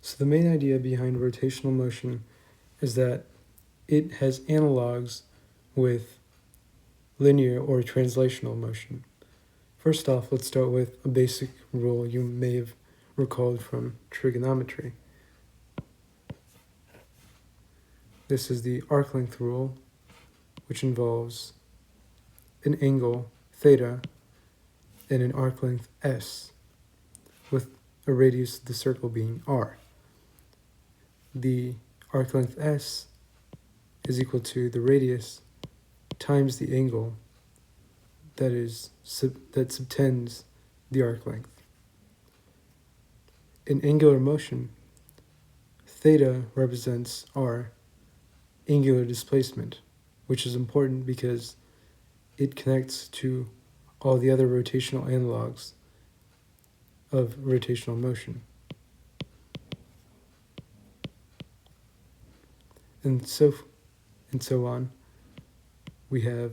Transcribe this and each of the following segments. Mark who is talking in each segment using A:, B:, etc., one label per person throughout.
A: So the main idea behind rotational motion is that it has analogs with linear or translational motion. First off, let's start with a basic rule you may have recalled from trigonometry. This is the arc length rule, which involves an angle theta and an arc length s, with a radius of the circle being r. The arc length s is equal to the radius times the angle that subtends the arc length. In angular motion, theta represents our angular displacement, which is important because it connects to all the other rotational analogs of rotational motion. And so on. We have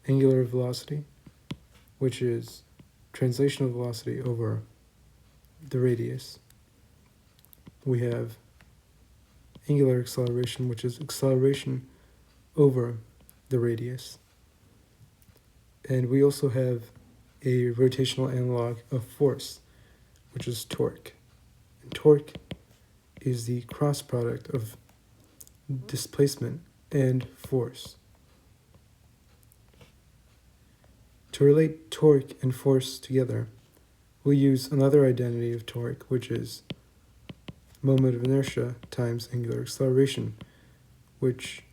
A: angular velocity, which is translational velocity over the radius. We have angular acceleration, which is acceleration over the radius. And we also have a rotational analog of force, which is torque. And torque is the cross product of displacement and force. To relate torque and force together, we'll use another identity of torque, which is moment of inertia times angular acceleration, which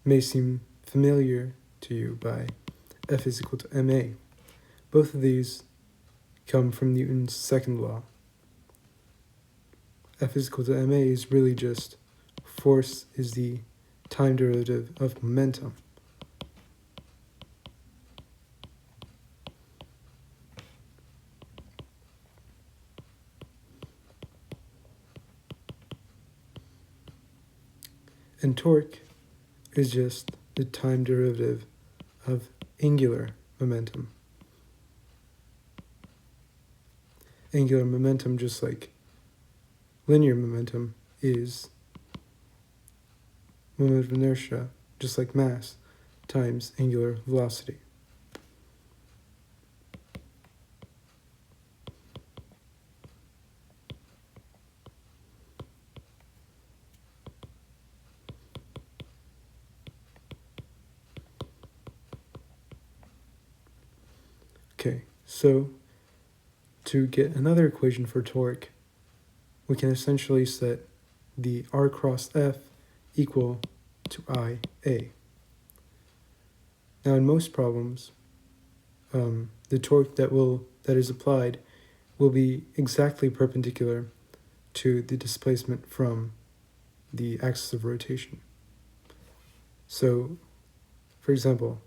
A: may seem familiar to you by F is equal to ma. Both of these come from Newton's second law. F is equal to ma is really just force is the time derivative of momentum. And torque is just the time derivative of angular momentum. Angular momentum, just like linear momentum, is moment of inertia, just like mass, times angular velocity. Okay, so to get another equation for torque, we can essentially set the R cross F equal to IA. Now in most problems, the torque that is applied will be exactly perpendicular to the displacement from the axis of rotation. So, for example,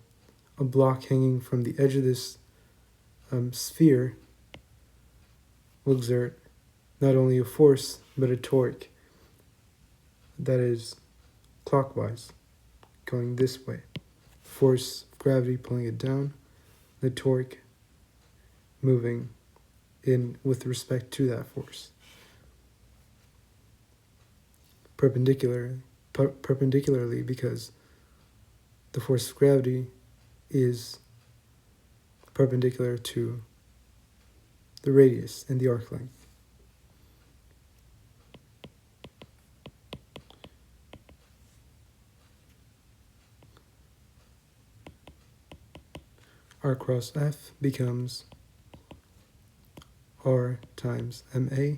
A: a block hanging from the edge of this sphere will exert not only a force but a torque that is clockwise, going this way. Force of gravity pulling it down, the torque moving in with respect to that force. Perpendicularly because the force of gravity is perpendicular to the radius and the arc length. R cross F becomes R times MA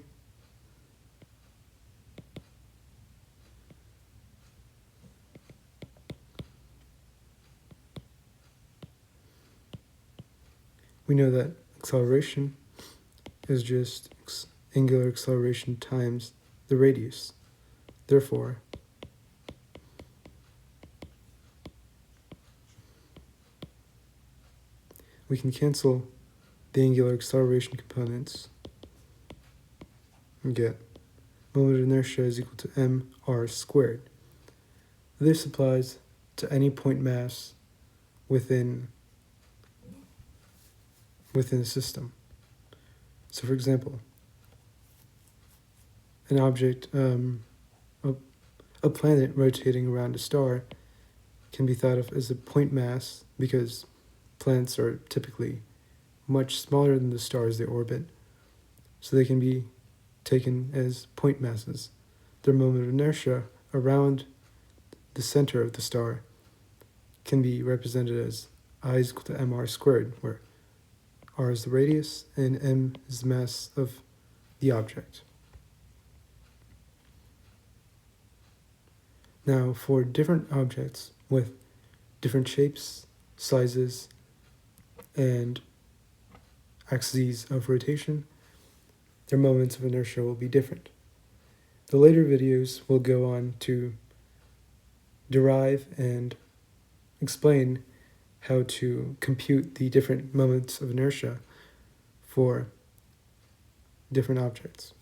A: we know that acceleration is just angular acceleration times the radius. Therefore, we can cancel the angular acceleration components and get moment of inertia is equal to mr squared. This applies to any point mass within a system. So for example, an object, a planet rotating around a star can be thought of as a point mass because planets are typically much smaller than the stars they orbit, so they can be taken as point masses. Their moment of inertia around the center of the star can be represented as I is equal to mr squared, where r is the radius and m is the mass of the object. Now, for different objects with different shapes, sizes, and axes of rotation, their moments of inertia will be different. The later videos will go on to derive and explain how to compute the different moments of inertia for different objects.